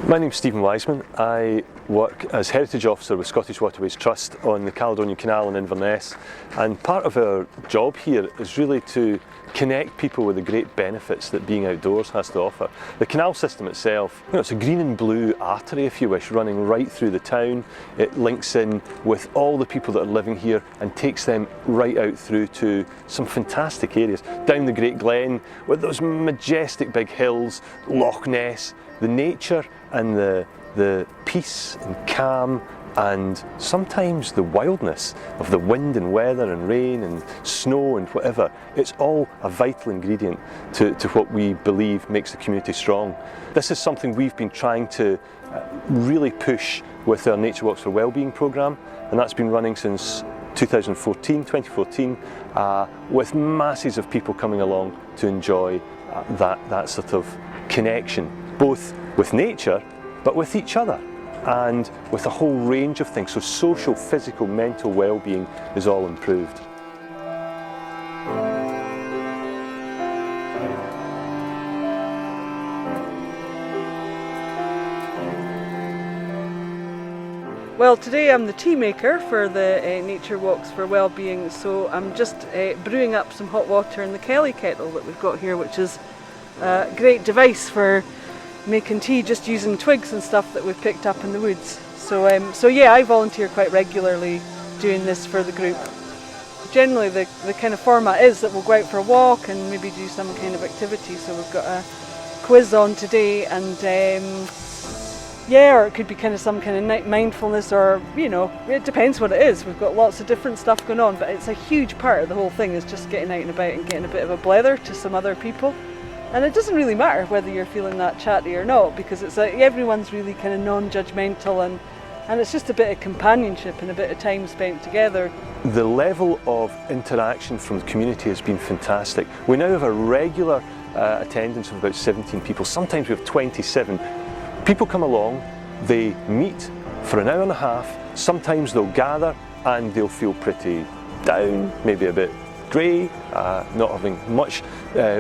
My name's Stephen Wiseman. I work as Heritage Officer with Scottish Waterways Trust on the Caledonian Canal in Inverness, and part of our job here is really to connect people with the great benefits that being outdoors has to offer. The canal system itself, it's a green and blue artery, if you wish, running right through the town. It links in with all the people that are living here and takes them right out through to some fantastic areas. Down the Great Glen with those majestic big hills, Loch Ness, the nature and the peace and calm and sometimes the wildness of the wind and weather and rain and snow and whatever. It's all a vital ingredient to what we believe makes the community strong. This is something we've been trying to really push with our Nature Walks for Wellbeing programme, and that's been running since 2014, with masses of people coming along to enjoy that sort of connection, both with nature but with each other and with a whole range of things. So social, physical, mental well-being is all improved. Well, today I'm the tea maker for the Nature Walks for Wellbeing, so I'm just brewing up some hot water in the Kelly kettle that we've got here, which is a great device for making tea just using twigs and stuff that we've picked up in the woods. So yeah, I volunteer quite regularly doing this for the group. Generally the kind of format is that we'll go out for a walk and maybe do some kind of activity. So we've got a quiz on today, and or it could be kind of some kind of mindfulness, or it depends what it is. We've got lots of different stuff going on, but it's a huge part of the whole thing is just getting out and about and getting a bit of a blether to some other people. And it doesn't really matter whether you're feeling that chatty or not, because it's like everyone's really kind of non-judgmental, and it's just a bit of companionship and a bit of time spent together. The level of interaction from the community has been fantastic. We now have a regular attendance of about 17 people. Sometimes we have 27. People come along, they meet for an hour and a half. Sometimes they'll gather and they'll feel pretty down, maybe a bit grey, not having much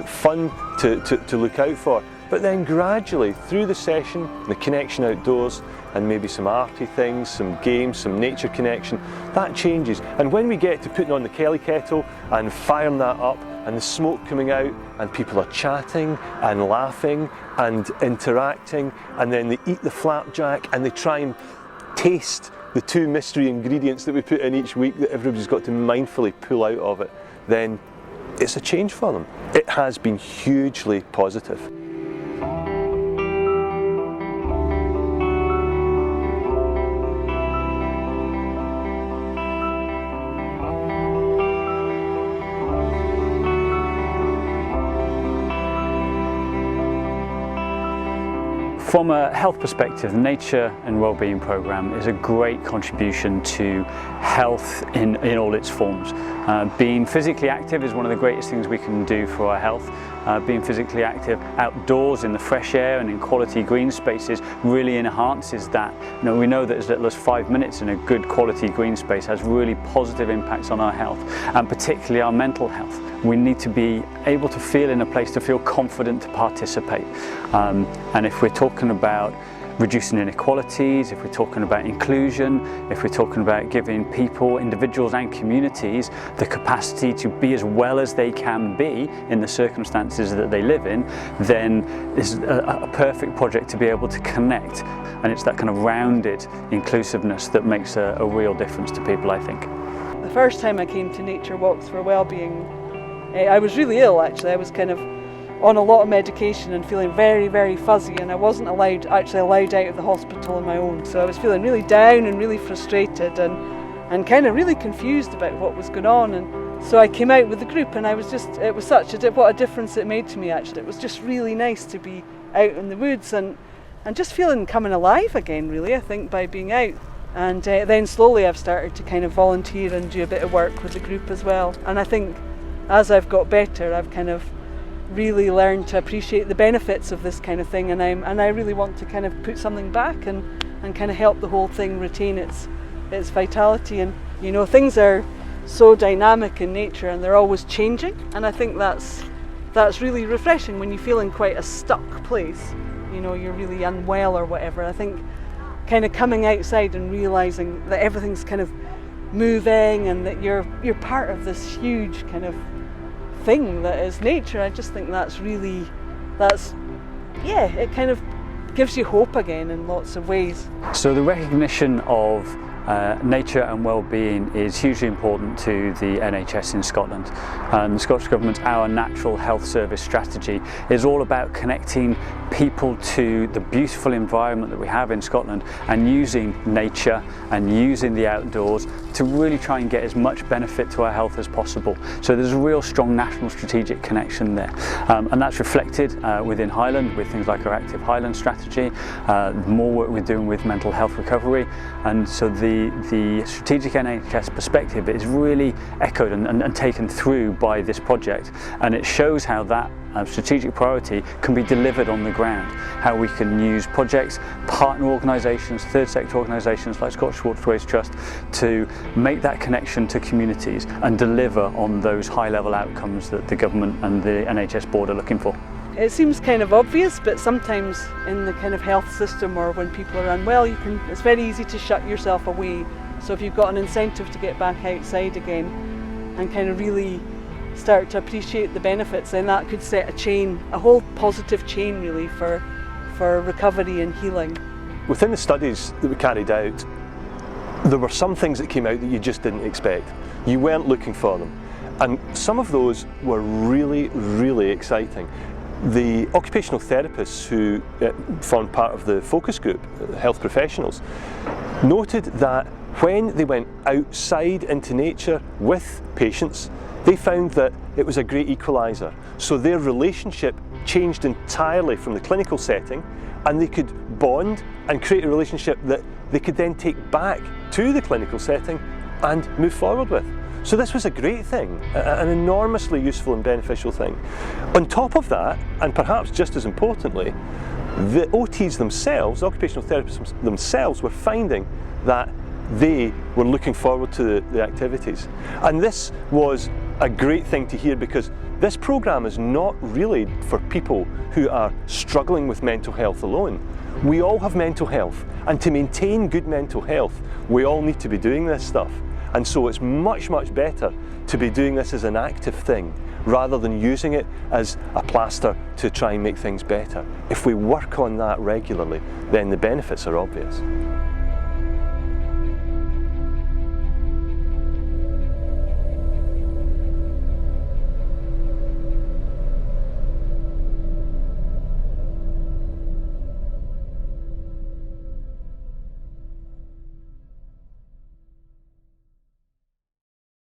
fun to look out for. But then gradually through the session, the connection outdoors and maybe some arty things, some games, some nature connection, that changes. And when we get to putting on the Kelly kettle and firing that up and the smoke coming out and people are chatting and laughing and interacting, and then they eat the flapjack and they try and taste the two mystery ingredients that we put in each week that everybody's got to mindfully pull out of it, then it's a change for them. It has been hugely positive. From a health perspective, the Nature and Wellbeing Programme is a great contribution to health in all its forms. Being physically active is one of the greatest things we can do for our health. Being physically active outdoors in the fresh air and in quality green spaces really enhances that. We know that as little as 5 minutes in a good quality green space has really positive impacts on our health, and particularly our mental health. We need to be able to feel in a place to feel confident to participate. And if we're talking about reducing inequalities, if we're talking about inclusion, if we're talking about giving people, individuals and communities the capacity to be as well as they can be in the circumstances that they live in, then this is a perfect project to be able to connect. And it's that kind of rounded inclusiveness that makes a real difference to people, I think. The first time I came to Nature Walks for Wellbeing, I was really ill actually. I was kind of on a lot of medication and feeling very, very fuzzy, and I wasn't actually allowed out of the hospital on my own. So I was feeling really down and really frustrated and kind of really confused about what was going on. And so I came out with the group, and it was such what a difference it made to me actually. It was just really nice to be out in the woods and just feeling coming alive again really, I think, by being out. And then slowly I've started to kind of volunteer and do a bit of work with the group as well. And I think as I've got better, I've kind of really learned to appreciate the benefits of this kind of thing, and I really want to kind of put something back and kind of help the whole thing retain its vitality. And things are so dynamic in nature and they're always changing, and I think that's really refreshing when you feel in quite a stuck place. you know, you're really unwell or whatever. I think kind of coming outside and realising that everything's kind of moving and that you're part of this huge kind of thing that is nature. I just think it kind of gives you hope again in lots of ways. So the recognition of nature and well-being is hugely important to the NHS in Scotland, and the Scottish Government's Our Natural Health Service strategy is all about connecting people to the beautiful environment that we have in Scotland and using nature and using the outdoors to really try and get as much benefit to our health as possible. So there's a real strong national strategic connection there, and that's reflected within Highland with things like our Active Highland strategy, more work we're doing with mental health recovery, and so the strategic NHS perspective is really echoed and taken through by this project, and it shows how that strategic priority can be delivered on the ground, how we can use projects, partner organisations, third sector organisations like Scottish Waterways Trust to make that connection to communities and deliver on those high level outcomes that the government and the NHS board are looking for. It seems kind of obvious, but sometimes in the kind of health system or when people are unwell, it's very easy to shut yourself away. So if you've got an incentive to get back outside again and kind of really start to appreciate the benefits, then that could set a whole positive chain really for recovery and healing. Within the studies that we carried out, there were some things that came out that you just didn't expect. You weren't looking for them. And some of those were really, really exciting. The occupational therapists who formed part of the focus group, health professionals, noted that when they went outside into nature with patients, they found that it was a great equaliser. So their relationship changed entirely from the clinical setting, and they could bond and create a relationship that they could then take back to the clinical setting and move forward with. So this was a great thing, an enormously useful and beneficial thing. On top of that, and perhaps just as importantly, the OTs themselves, occupational therapists themselves, were finding that they were looking forward to the activities. And this was a great thing to hear, because this programme is not really for people who are struggling with mental health alone. We all have mental health, and to maintain good mental health, we all need to be doing this stuff. And so it's much, much better to be doing this as an active thing rather than using it as a plaster to try and make things better. If we work on that regularly, then the benefits are obvious.